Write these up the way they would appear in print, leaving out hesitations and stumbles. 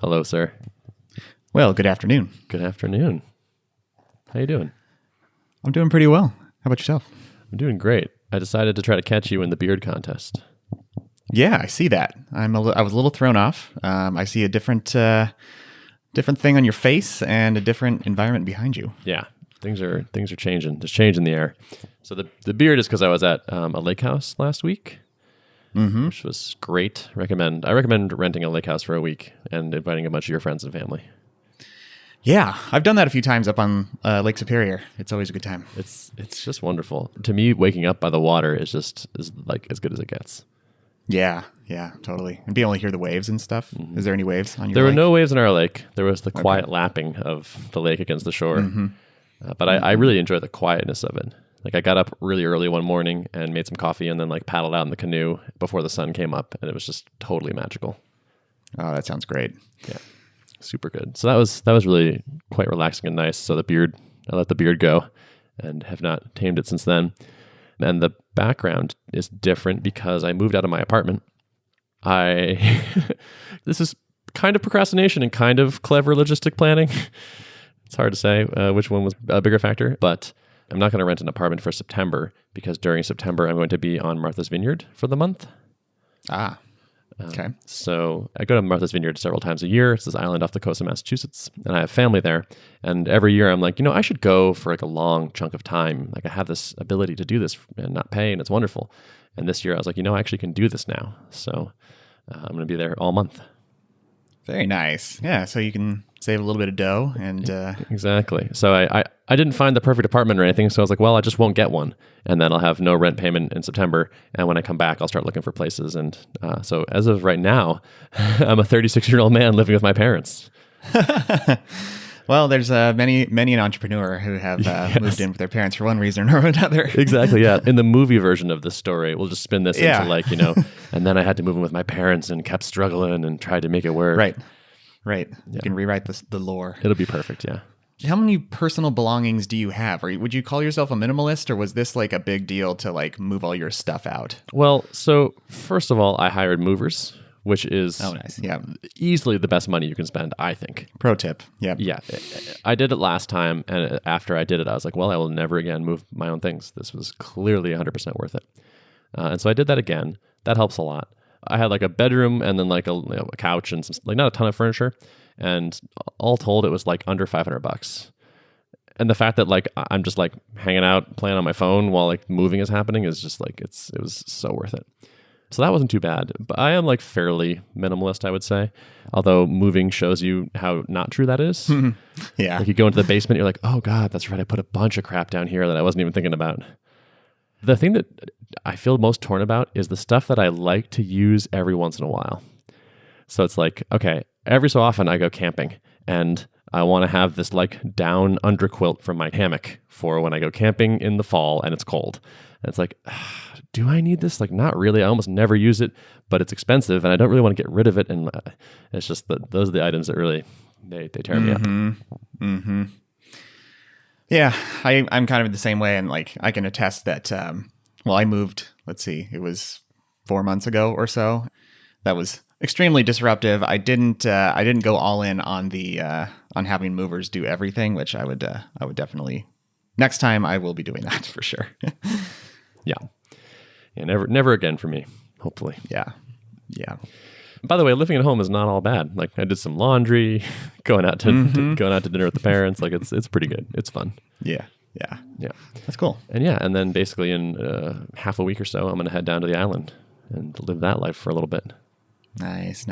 Hello, sir. Well, good afternoon. Good afternoon. How you doing? I'm doing pretty well. How about yourself? I'm doing great. I decided to try to catch you in the beard contest. Yeah, I see that. I was a little thrown off. I see a different thing on your face and a different environment behind you. Yeah, things are changing. There's change in the air. So the beard is because I was at a lake house last week, which was great. I recommend renting a lake house for a week and inviting a bunch of your friends and family. Yeah, I've done that a few times up on Lake Superior. It's always a good time. It's just wonderful. To me, waking up by the water is like as good as it gets. Yeah, totally. And being able to hear the waves and stuff. Mm-hmm. Is there any waves on your There lake? were no waves in our lake. There was the quiet lapping of the lake against the shore. Mm-hmm. But I really enjoy the quietness of it. Like I got up really early one morning and made some coffee and then like paddled out in the canoe before the sun came up, and it was just totally magical. Oh, that sounds great. Yeah. Super good. So that was really quite relaxing and nice. So I let the beard go and have not tamed it since then. And the background is different because I moved out of my apartment. This is kind of procrastination and kind of clever logistic planning. It's hard to say which one was a bigger factor, but I'm not going to rent an apartment for September because during September I'm going to be on Martha's Vineyard for the month. Okay. So I go to Martha's Vineyard several times a year. It's this island off the coast of Massachusetts, and I have family there. And every year I'm like, I should go for like a long chunk of time. Like I have this ability to do this and not pay, and it's wonderful. And this year I was like, I actually can do this now. So I'm going to be there all month. Very nice. Yeah, so you can save a little bit of dough and... Exactly. So I didn't find the perfect apartment or anything, so I was like, well, I just won't get one. And then I'll have no rent payment in September. And when I come back, I'll start looking for places. And so as of right now, I'm a 36-year-old man living with my parents. Well, there's many an entrepreneur who have moved in with their parents for one reason or another. Exactly, yeah. In the movie version of this story, we'll just spin this into like, and then I had to move in with my parents and kept struggling and tried to make it work. Right. Yeah. You can rewrite the lore. It'll be perfect, yeah. How many personal belongings do you have? Would you call yourself a minimalist, or was this like a big deal to like move all your stuff out? Well, so first of all, I hired movers, which is nice. Yeah. Easily the best money you can spend, I think. Pro tip. Yep. Yeah. I did it last time, and after I did it, I was like, well, I will never again move my own things. This was clearly 100% worth it. And so I did that again. That helps a lot. I had like a bedroom and then like a couch and some, like not a ton of furniture. And all told, it was like under $500. And the fact that like I'm just like hanging out, playing on my phone while like moving is happening is just like, it was so worth it. So that wasn't too bad, but I am like fairly minimalist, I would say. Although moving shows you how not true that is. Yeah. Like you go into the basement, you're like, oh God, that's right. I put a bunch of crap down here that I wasn't even thinking about. The thing that I feel most torn about is the stuff that I like to use every once in a while. So it's like, okay, every so often I go camping and I want to have this like down underquilt from my hammock for when I go camping in the fall and it's cold. And it's like, do I need this? Like, not really. I almost never use it, but it's expensive and I don't really want to get rid of it. And it's just those are the items that really, they tear me up. Mm-hmm. Yeah, I'm kind of the same way. And like, I can attest that, I moved, let's see, it was 4 months ago or so. That was extremely disruptive. I didn't go all in on the, on having movers do everything, which I would definitely, next time I will be doing that for sure. Yeah. Never again for me, hopefully. Yeah. By the way, living at home is not all bad. Like I did some laundry, going out to dinner with the parents. Like it's pretty good. It's fun. Yeah. That's cool. And then basically in half a week or so, I'm going to head down to the island and live that life for a little bit. Nice.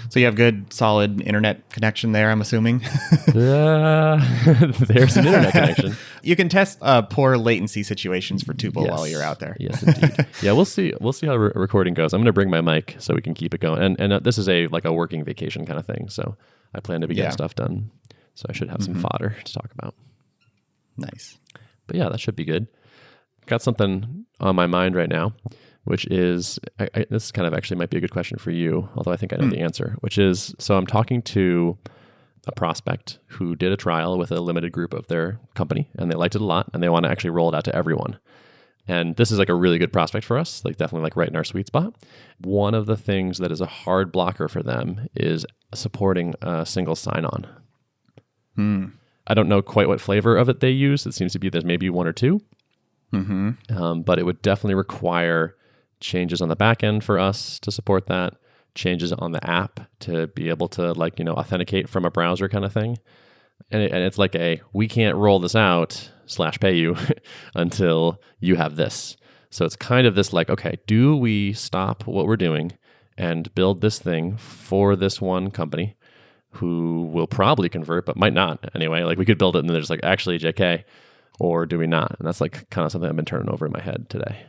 So you have good, solid internet connection there, I'm assuming? There's an internet connection. You can test poor latency situations for Tuple while you're out there. Yes, indeed. Yeah, we'll see how recording goes. I'm going to bring my mic so we can keep it going. And this is a working vacation kind of thing. So I plan to be getting stuff done. So I should have some fodder to talk about. Nice. But yeah, that should be good. Got something on my mind right now, which is, this kind of actually might be a good question for you, although I think I know the answer, which is, so I'm talking to a prospect who did a trial with a limited group of their company, and they liked it a lot, and they want to actually roll it out to everyone. And this is like a really good prospect for us, like definitely like right in our sweet spot. One of the things that is a hard blocker for them is supporting a single sign-on. I don't know quite what flavor of it they use. It seems to be there's maybe one or two. But it would definitely require changes on the back end for us to support that, changes on the app to be able to like, authenticate from a browser kind of thing. And it's like we can't roll this out / pay you until you have this. So it's kind of this like, okay, do we stop what we're doing and build this thing for this one company who will probably convert, but might not anyway? Like we could build it and then there's like, actually JK, or do we not? And that's like kind of something I've been turning over in my head today.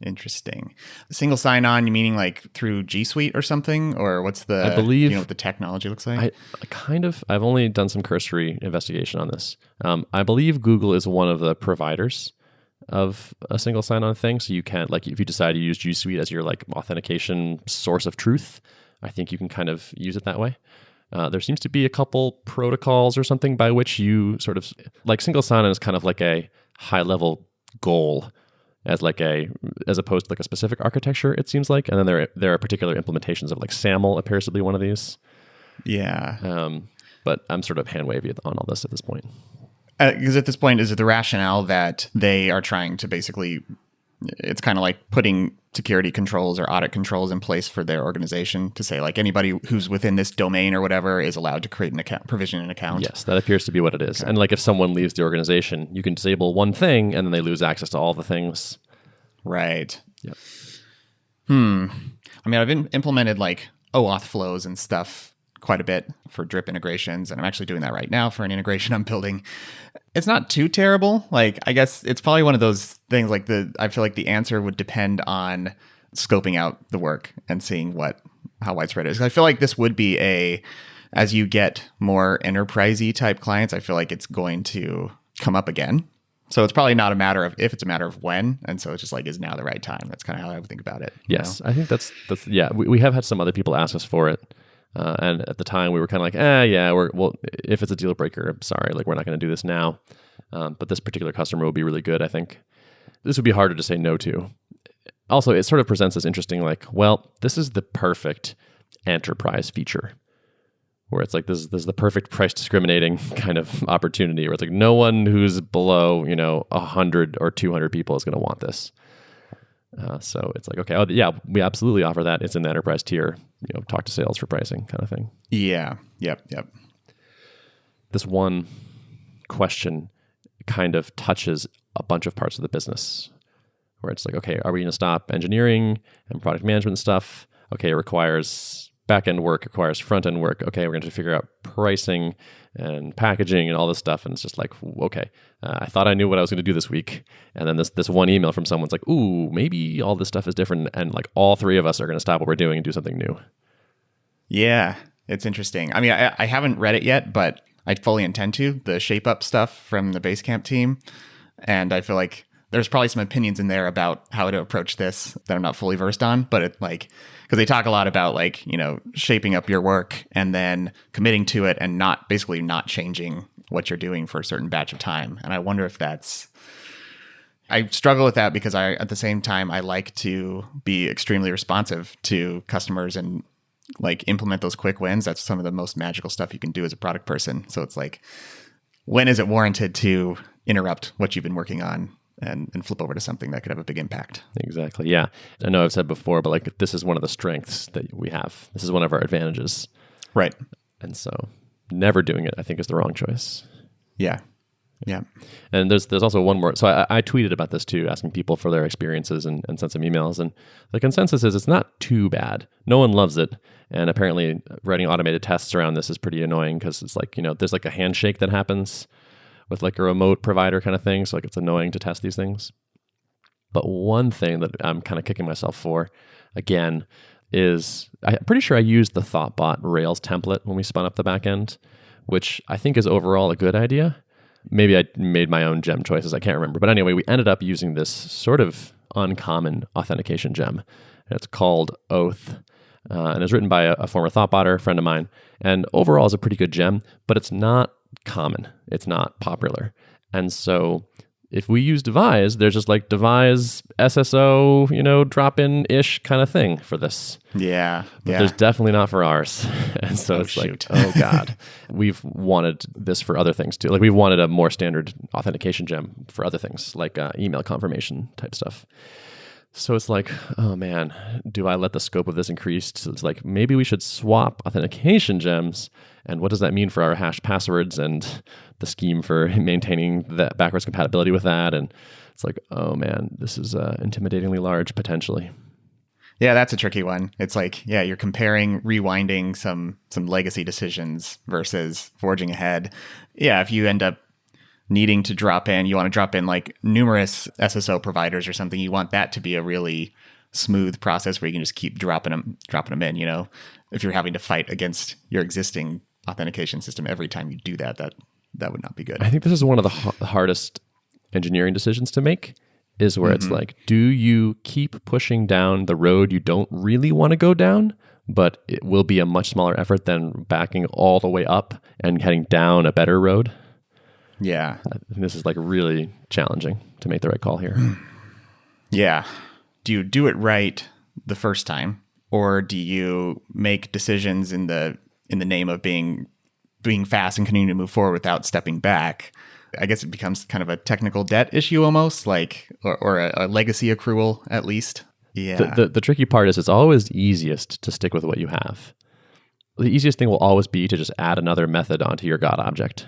Interesting. Single sign-on, you meaning like through G Suite or something? Or what's the, I believe, what the technology looks like? I've only done some cursory investigation on this. I believe Google is one of the providers of a single sign-on thing. So you can't, like, if you decide to use G Suite as your like authentication source of truth, I think you can kind of use it that way. There seems to be a couple protocols or something by which you sort of, like single sign-on is kind of like a high-level goal as opposed to like a specific architecture, it seems like. And then there are particular implementations of like SAML appears to be one of these. Yeah. But I'm sort of hand-wavy on all this at this point. Because at this point, is it the rationale that they are trying to basically, it's kind of like putting security controls or audit controls in place for their organization to say like anybody who's within this domain or whatever is allowed to create an account, provision an account? Yes, that appears to be what it is. Okay. And like if someone leaves the organization, you can disable one thing and then they lose access to all the things. Right. Yep. I mean, I've implemented like OAuth flows and stuff quite a bit for drip integrations, and I'm actually doing that right now for an integration I'm building. It's not too terrible. Like, I guess it's probably one of those things like I feel like the answer would depend on scoping out the work and seeing how widespread it is. I feel like this would be as you get more enterprisey type clients, I feel like it's going to come up again. So it's probably not a matter of if, it's a matter of when. And so it's just like, is now the right time? That's kind of how I would think about it. Yes, I think that's yeah. We have had some other people ask us for it. And at the time we were kind of like, yeah, if it's a deal breaker, I'm sorry, like we're not going to do this now. But this particular customer will be really good, I think. This would be harder to say no to. Also, it sort of presents as interesting, like, well, this is the perfect enterprise feature, where it's like this is the perfect price discriminating kind of opportunity, where it's like no one who's below 100 or 200 people is going to want this. So it's like, okay, oh yeah, we absolutely offer that. It's in the enterprise tier. Talk to sales for pricing kind of thing. Yeah. Yep. This one question kind of touches a bunch of parts of the business, where it's like, okay, are we going to stop engineering and product management stuff? Okay, it requires back-end work, requires front-end work. Okay, we're going to figure out pricing and packaging and all this stuff. And it's just like, okay, I thought I knew what I was going to do this week. And then this one email from someone's like, ooh, maybe all this stuff is different. And like all three of us are going to stop what we're doing and do something new. Yeah, it's interesting. I mean, I haven't read it yet, but I fully intend to. The shape up stuff from the Basecamp team. And I feel like there's probably some opinions in there about how to approach this that I'm not fully versed on, but it like, because they talk a lot about like, shaping up your work and then committing to it and basically not changing what you're doing for a certain batch of time. And I wonder if I struggle with that because at the same time, I like to be extremely responsive to customers and like implement those quick wins. That's some of the most magical stuff you can do as a product person. So it's like, when is it warranted to interrupt what you've been working on and flip over to something that could have a big impact? Exactly. Yeah. I know I've said before, but like this is one of the strengths that we have. This is one of our advantages. Right. And so never doing it, I think, is the wrong choice. Yeah. Yeah. And there's also one more. So I tweeted about this too, asking people for their experiences and sent some emails. And the consensus is it's not too bad. No one loves it. And apparently writing automated tests around this is pretty annoying because it's like, there's like a handshake that happens with like a remote provider kind of thing. So like it's annoying to test these things. But one thing that I'm kind of kicking myself for, again, is I'm pretty sure I used the Thoughtbot Rails template when we spun up the backend, which I think is overall a good idea. Maybe I made my own gem choices. I can't remember. But anyway, we ended up using this sort of uncommon authentication gem. It's called Oath. And it's written by a former Thoughtbotter friend of mine. And overall is a pretty good gem, but it's not common. It's not popular. And so If we use devise, there's just like devise SSO, drop-in-ish kind of thing for this. Yeah. But there's definitely not for ours. And so it's shoot. like, oh God. We've wanted this for other things too. Like we've wanted a more standard authentication gem for other things, like email confirmation type stuff. So it's like, oh man, do I let the scope of this increase? So it's like, maybe we should swap authentication gems. And what does that mean for our hashed passwords and the scheme for maintaining that backwards compatibility with that? And it's like, oh man, this is intimidatingly large potentially. Yeah, that's a tricky one. It's like, yeah, you're comparing rewinding some legacy decisions versus forging ahead. Yeah, if you end up needing to you want to drop in like numerous SSO providers or something, you want that to be a really smooth process where you can just keep dropping them in, If you're having to fight against your existing authentication system every time you do that would not be good. I think this is one of the hardest engineering decisions to make, is where it's like, do you keep pushing down the road you don't really want to go down, but it will be a much smaller effort than backing all the way up and heading down a better road? Yeah. This is like really challenging to make the right call here. Yeah. Do you do it right the first time, or do you make decisions in the name of being fast and continuing to move forward without stepping back? I guess it becomes kind of a technical debt issue almost, like, or a legacy accrual at least. Yeah. The tricky part is it's always easiest to stick with what you have. The easiest thing will always be to just add another method onto your God object.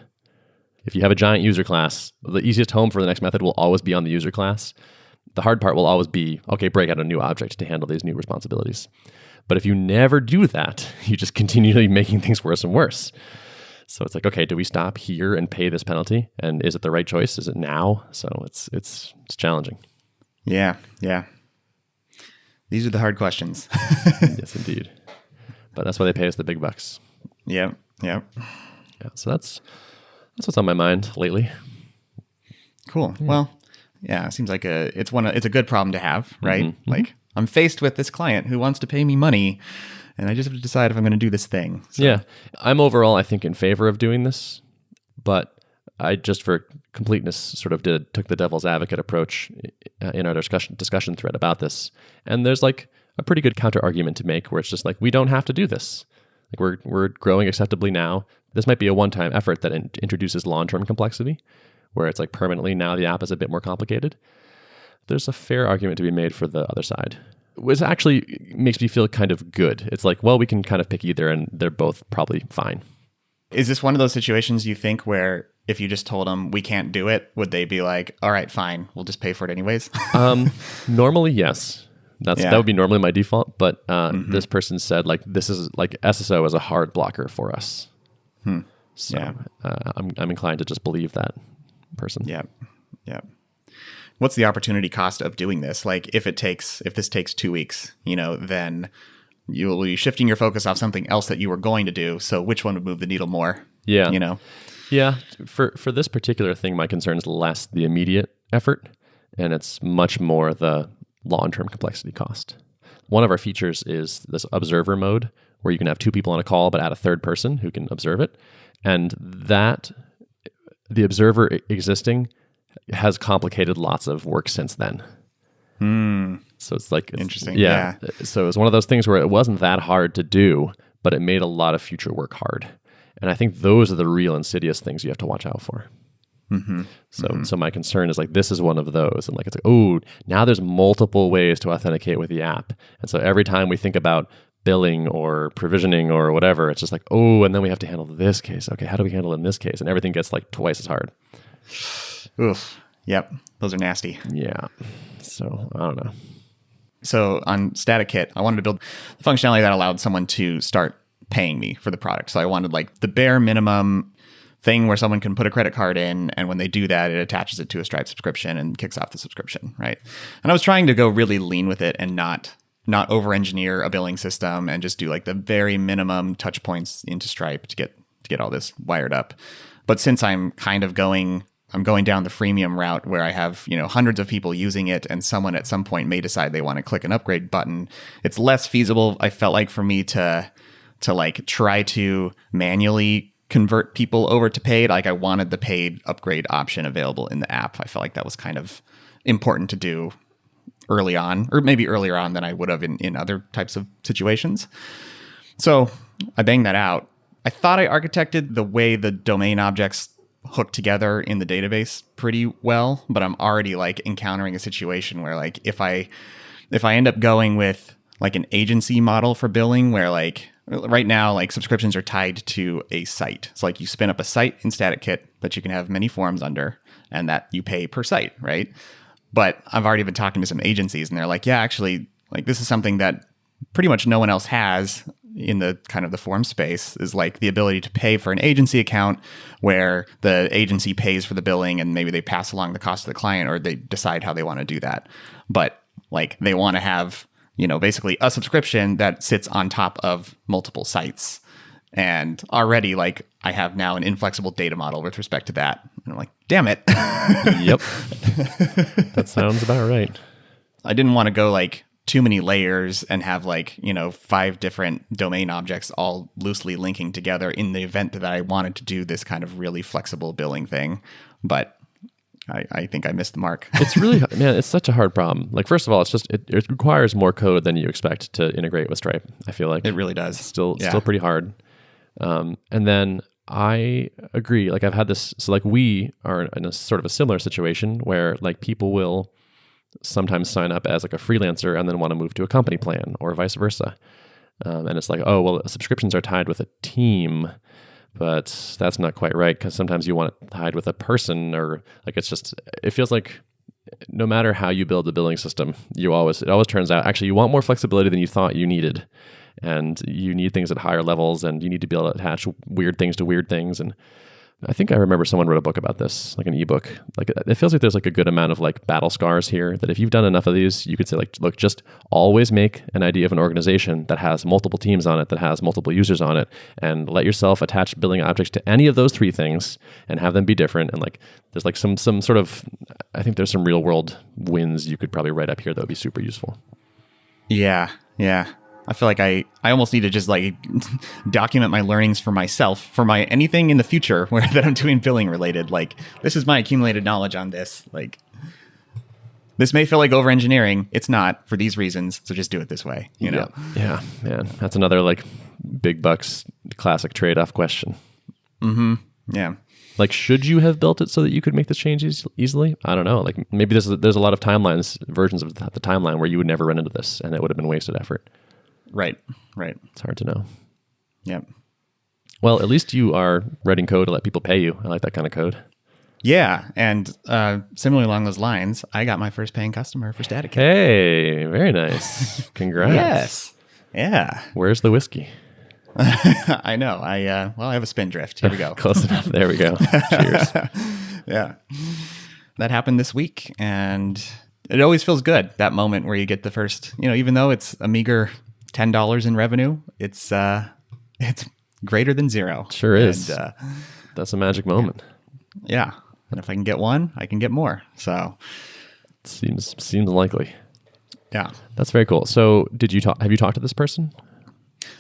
If you have a giant user class, the easiest home for the next method will always be on the user class. The hard part will always be, okay, break out a new object to handle these new responsibilities. But if you never do that, you just continually making things worse and worse. So it's like, okay, do we stop here and pay this penalty? And is it the right choice? Is it now? So it's challenging. Yeah. These are the hard questions. Yes, indeed. But that's why they pay us the big bucks. Yep. Yeah. So that's what's on my mind lately. Cool. Yeah. Well, yeah, it seems like it's a good problem to have, right? Mm-hmm. Like, I'm faced with this client who wants to pay me money, and I just have to decide if I'm going to do this thing. So. Yeah. I'm overall, I think, in favor of doing this, but I just, for completeness, sort of took the devil's advocate approach in our discussion thread about this. And there's like a pretty good counter argument to make where it's just like, we don't have to do this. Like we're growing acceptably now. This might be a one-time effort that introduces long-term complexity, where it's like permanently now the app is a bit more complicated. There's a fair argument to be made for the other side, which actually makes me feel kind of good. It's like, well, we can kind of pick either, and they're both probably fine. Is this one of those situations you think where if you just told them we can't do it, would they be like, all right, fine, we'll just pay for it anyways? Normally, yes. That would be normally my default, but this person said like this is like SSO is a hard blocker for us. So I'm inclined to just believe that person. Yeah. What's the opportunity cost of doing this? Like if this takes 2 weeks, then you'll be shifting your focus off something else that you were going to do. So which one would move the needle more? Yeah. Yeah. For this particular thing, my concern is less the immediate effort, and it's much more the long-term complexity cost. One of our features is this observer mode, where you can have 2 people on a call, but add a third person who can observe it. And that the observer existing has complicated lots of work since then. So it's like, interesting. Yeah. So it's one of those things where it wasn't that hard to do, but it made a lot of future work hard. And I think those are the real insidious things you have to watch out for. So my concern is like, this is one of those. And like, it's like, oh, now there's multiple ways to authenticate with the app. And so every time we think about billing or provisioning or whatever, it's just like, oh, and then we have to handle this case. Okay, how do we handle it in this case? And everything gets like twice as hard. Oof. Yep. Those are nasty. Yeah. So I don't know. So on StaticKit, I wanted to build the functionality that allowed someone to start paying me for the product. So I wanted like the bare minimum thing where someone can put a credit card in, and when they do that, it attaches it to a Stripe subscription and kicks off the subscription, right? And I was trying to go really lean with it and not over-engineer a billing system and just do like the very minimum touch points into Stripe to get all this wired up. But since I'm going down the freemium route where I have, hundreds of people using it, and someone at some point may decide they want to click an upgrade button, it's less feasible, I felt like, for me to like try to manually convert people over to paid, like I wanted the paid upgrade option available in the app. I felt like that was kind of important to do early on, or maybe earlier on than I would have in other types of situations. So I banged that out. I thought I architected the way the domain objects hook together in the database pretty well, but I'm already like encountering a situation where like if I end up going with like an agency model for billing where like right now like subscriptions are tied to a site. It's like you spin up a site in StaticKit that you can have many forms under and that you pay per site, right? But I've already been talking to some agencies and they're like, yeah, actually, like this is something that pretty much no one else has in the kind of the form space, is like the ability to pay for an agency account where the agency pays for the billing and maybe they pass along the cost to the client or they decide how they want to do that. But like they want to have, basically a subscription that sits on top of multiple sites. And already like I have now an inflexible data model with respect to that. And I'm like, damn it. Yep. That sounds about right. I didn't want to go like too many layers and have like, 5 different domain objects all loosely linking together in the event that I wanted to do this kind of really flexible billing thing. But I think I missed the mark. It's really, man, it's such a hard problem. Like, first of all, it's just, it requires more code than you expect to integrate with Stripe. I feel like it really does. Still pretty hard. And then I agree. Like I've had this, so like we are in a sort of a similar situation where like people will sometimes sign up as like a freelancer and then want to move to a company plan or vice versa. And it's like, oh, well, subscriptions are tied with a team, but that's not quite right because sometimes you want it tied with a person or like it feels like no matter how you build the billing system, it always turns out actually you want more flexibility than you thought you needed. And you need things at higher levels and you need to be able to attach weird things to weird things. And I think I remember someone wrote a book about this, like an ebook. Like it feels like there's like a good amount of like battle scars here that if you've done enough of these, you could say like, look, just always make an idea of an organization that has multiple teams on it, that has multiple users on it, and let yourself attach billing objects to any of those 3 things and have them be different. And like, there's like some sort of, I think there's some real world wins you could probably write up here that would be super useful. Yeah. I feel like I almost need to just like document my learnings for myself, for my anything in the future where that I'm doing billing related. Like this is my accumulated knowledge on this. Like this may feel like over engineering. It's not for these reasons. So just do it this way. Yeah, man. That's another like big bucks classic trade-off question. Mm-hmm. Yeah. Like, should you have built it so that you could make this change easily? I don't know. Like maybe there's a lot of versions of the timeline where you would never run into this and it would have been wasted effort. Right. It's hard to know. Yep. Well, at least you are writing code to let people pay you. I like that kind of code. Yeah. And similarly along those lines, I got my first paying customer for StaticKit. Hey, very nice. Congrats. Yes. Yeah. Where's the whiskey? I know. I have a spindrift. Here we go. Close enough. There we go. Cheers. Yeah. That happened this week. And it always feels good, that moment where you get the first, even though it's a meager $10 in revenue, it's greater than 0. Sure is. And, that's a magic moment. Yeah. And if I can get one, I can get more. So seems likely. Yeah. That's very cool. So have you talked to this person?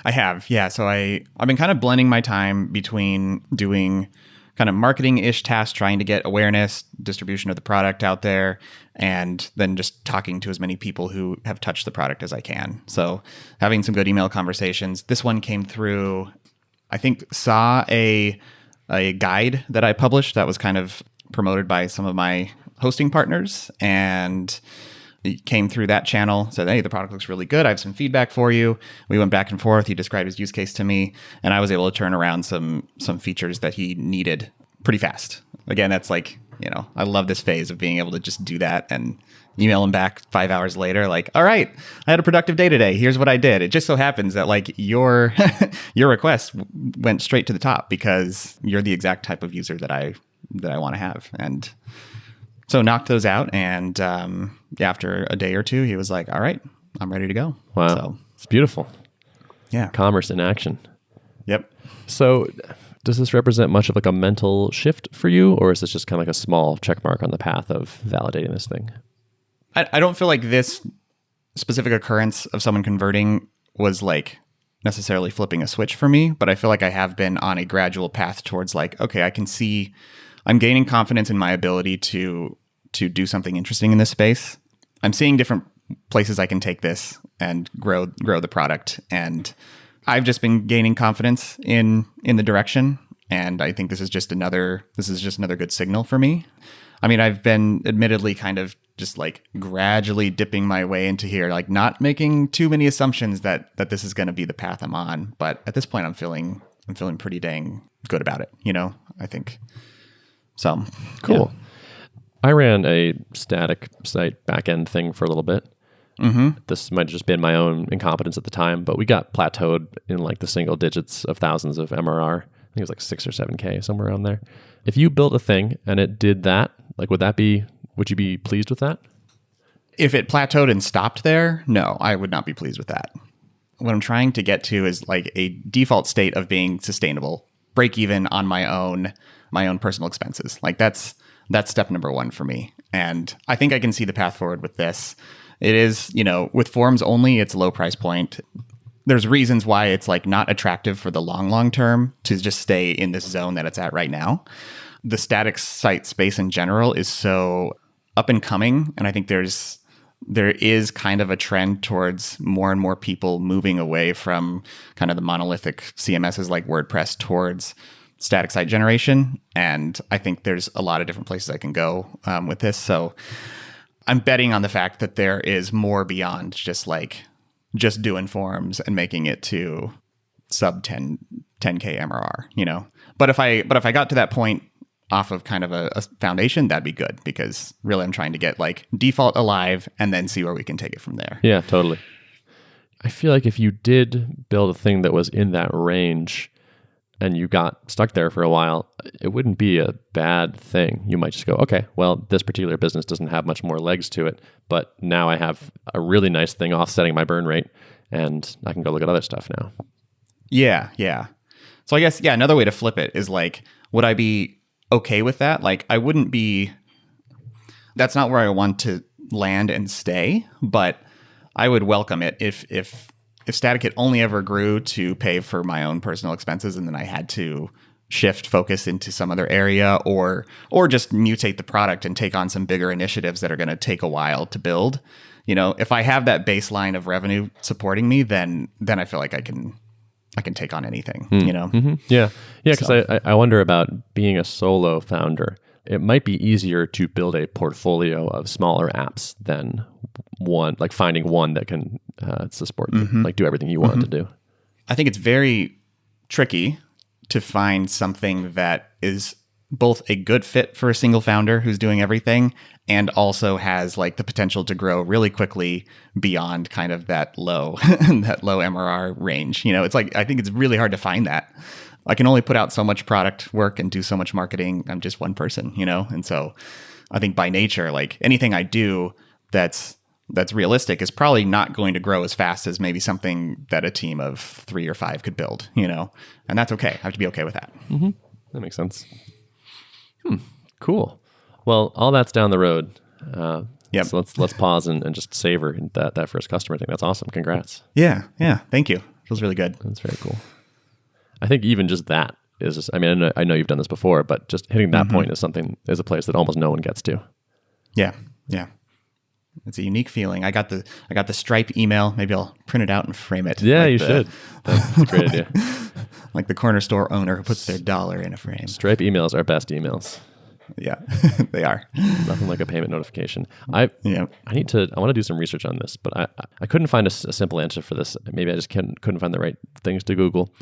I have. Yeah. So I've been kind of blending my time between doing kind of marketing-ish tasks, trying to get awareness, distribution of the product out there, and then just talking to as many people who have touched the product as I can. So having some good email conversations. This one came through, I think, saw a guide that I published that was kind of promoted by some of my hosting partners, and it came through that channel, said, hey, the product looks really good. I have some feedback for you. We went back and forth. He described his use case to me, and I was able to turn around some features that he needed pretty fast. Again, that's like, I love this phase of being able to just do that and email him back 5 hours later, like, all right, I had a productive day today. Here's what I did. It just so happens that like your request went straight to the top because you're the exact type of user that I want to have. And so knocked those out. And after a day or two, he was like, all right, I'm ready to go. Wow. So, it's beautiful. Yeah. Commerce in action. Yep. So does this represent much of like a mental shift for you, or is this just kind of like a small check mark on the path of validating this thing? I don't feel like this specific occurrence of someone converting was like necessarily flipping a switch for me, but I feel like I have been on a gradual path towards like, okay, I can see I'm gaining confidence in my ability to do something interesting in this space. I'm seeing different places I can take this and grow the product, and I've just been gaining confidence in the direction, and I think this is just another good signal for me. I mean, I've been admittedly kind of just like gradually dipping my way into here, like not making too many assumptions that this is going to be the path I'm on. But at this point, I'm feeling pretty dang good about it. I think so. Cool. Yeah. I ran a static site backend thing for a little bit. Mm-hmm. This might have just been my own incompetence at the time, but we got plateaued in like the single digits of thousands of MRR. I think it was like 6 or 7K, somewhere around there. If you built a thing and it did that, like would you be pleased with that? If it plateaued and stopped there, no, I would not be pleased with that. What I'm trying to get to is like a default state of being sustainable, break even on my own personal expenses. Like that's step number one for me. And I think I can see the path forward with this. It is, with forums only, it's low price point. There's reasons why it's like not attractive for the long term to just stay in this zone that it's at right now. The static site space in general is so up and coming, and I think there is kind of a trend towards more and more people moving away from kind of the monolithic CMSs like WordPress towards static site generation, and I think there's a lot of different places I can go with this. So I'm betting on the fact that there is more beyond just doing forums and making it to sub 10k MRR, But if I got to that point off of kind of a foundation, that'd be good, because really I'm trying to get like default alive and then see where we can take it from there. Yeah, totally. I feel like if you did build a thing that was in that range and you got stuck there for a while, it wouldn't be a bad thing. You might just go, okay, well, this particular business doesn't have much more legs to it, but now I have a really nice thing offsetting my burn rate, and I can go look at other stuff now. Yeah. So I guess, another way to flip it is like, would I be okay with that? Like, I wouldn't be, that's not where I want to land and stay, but I would welcome it if StaticKit only ever grew to pay for my own personal expenses, and then I had to shift focus into some other area, or just mutate the product and take on some bigger initiatives that are going to take a while to build. If I have that baseline of revenue supporting me, then I feel like I can take on anything. Mm-hmm. Yeah. Because I wonder about being a solo founder. It might be easier to build a portfolio of smaller apps than one, like finding one that can support you, like do everything you want it to do. I think it's very tricky to find something that is both a good fit for a single founder who's doing everything and also has like the potential to grow really quickly beyond kind of that low MRR range. It's like, I think it's really hard to find that. I can only put out so much product work and do so much marketing. I'm just one person, and so I think by nature, like anything I do that's realistic is probably not going to grow as fast as maybe something that a team of 3 or 5 could build, and that's okay. I have to be okay with that. Mm-hmm. That makes sense. Cool. Well, all that's down the road. Yep. So let's pause and just savor that first customer thing. That's awesome. Congrats. Yeah. Thank you. Feels really good. That's very cool. I think even just that is just, I mean, I know you've done this before, but just hitting that point is a place that almost no one gets to. Yeah. It's a unique feeling. I got the Stripe email. Maybe I'll print it out and frame it. Yeah, you should. That's a great idea. Like the corner store owner who puts their $1 in a frame. Stripe emails are best emails. Yeah, they are. Nothing like a payment notification. I want to do some research on this, but I couldn't find a simple answer for this. Maybe I just couldn't find the right things to Google.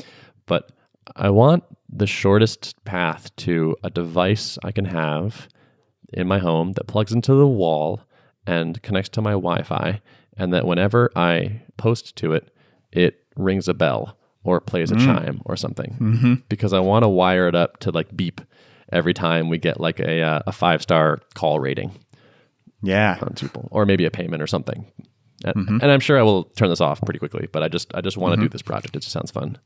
But I want the shortest path to a device I can have in my home that plugs into the wall and connects to my Wi-Fi, and that whenever I post to it, it rings a bell or plays a chime or something. Because I want to wire it up to like beep every time we get like a 5-star call rating. Yeah. On Tuple, or maybe a payment or something. And I'm sure I will turn this off pretty quickly, but I just want to do this project. It just sounds fun.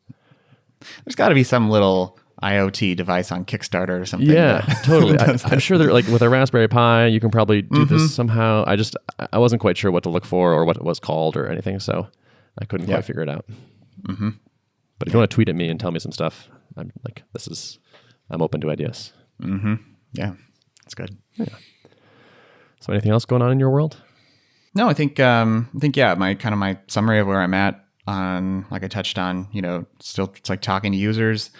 There's got to be some little IoT device on Kickstarter or something. Yeah, totally. I'm sure they're like with a Raspberry Pi, you can probably do this somehow. I wasn't quite sure what to look for or what it was called or anything, so I couldn't quite figure it out. Mm-hmm. But if you want to tweet at me and tell me some stuff, I'm open to ideas. Mm-hmm. Yeah, that's good. Yeah. So anything else going on in your world? No, I think yeah, my summary of where I'm at on, like I touched on, still it's like talking to users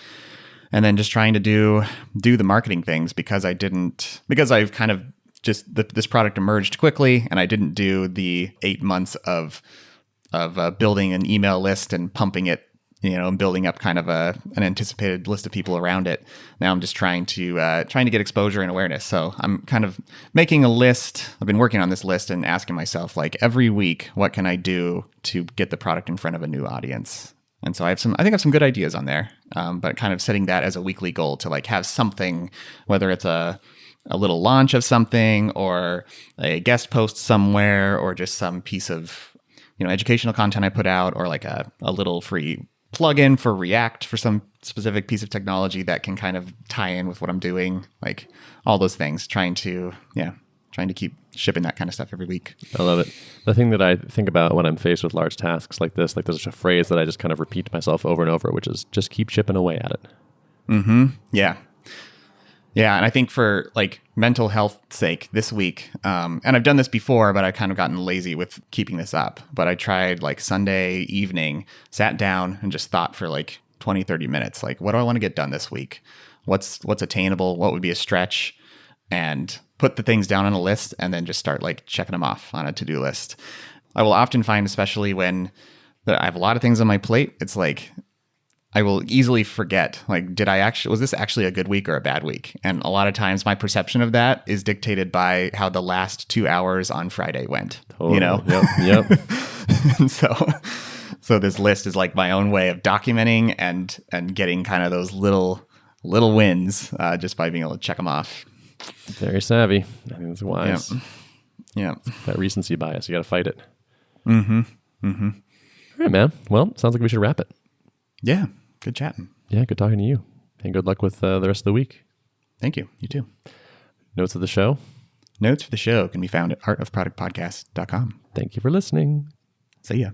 and then just trying to do the marketing things because I've kind of just this product emerged quickly and I didn't do the 8 months of building an email list and pumping it, and building up kind of an anticipated list of people around it. Now I'm just trying to get exposure and awareness. So I'm kind of making a list. I've been working on this list and asking myself, like, every week, what can I do to get the product in front of a new audience? And so I think I have some good ideas on there, but kind of setting that as a weekly goal to like have something, whether it's a little launch of something or a guest post somewhere or just some piece of, educational content I put out, or like a little free plugin for React for some specific piece of technology that can kind of tie in with what I'm doing, like all those things, trying to keep shipping that kind of stuff every week. I love it. The thing that I think about when I'm faced with large tasks like this, like there's a phrase that I just kind of repeat to myself over and over, which is just keep chipping away at it. Mm-hmm. Yeah. Yeah. And I think for like mental health sake this week, and I've done this before, but I kind of gotten lazy with keeping this up. But I tried like Sunday evening, sat down and just thought for like 20, 30 minutes, like, what do I want to get done this week? What's attainable? What would be a stretch? And put the things down on a list and then just start like checking them off on a to-do list. I will often find, especially when I have a lot of things on my plate, it's like I will easily forget, like, was this actually a good week or a bad week? And a lot of times my perception of that is dictated by how the last 2 hours on Friday went, Yep. And so this list is like my own way of documenting and getting kind of those little wins just by being able to check them off. Very savvy. I think that's wise. Yeah. That recency bias, you got to fight it. Mm-hmm. Mm-hmm. All right, man. Well, sounds like we should wrap it. Yeah. Good chatting. Yeah, good talking to you. And good luck with the rest of the week. Thank you. You too. Notes of the show? Notes for the show can be found at artofproductpodcast.com. Thank you for listening. See ya.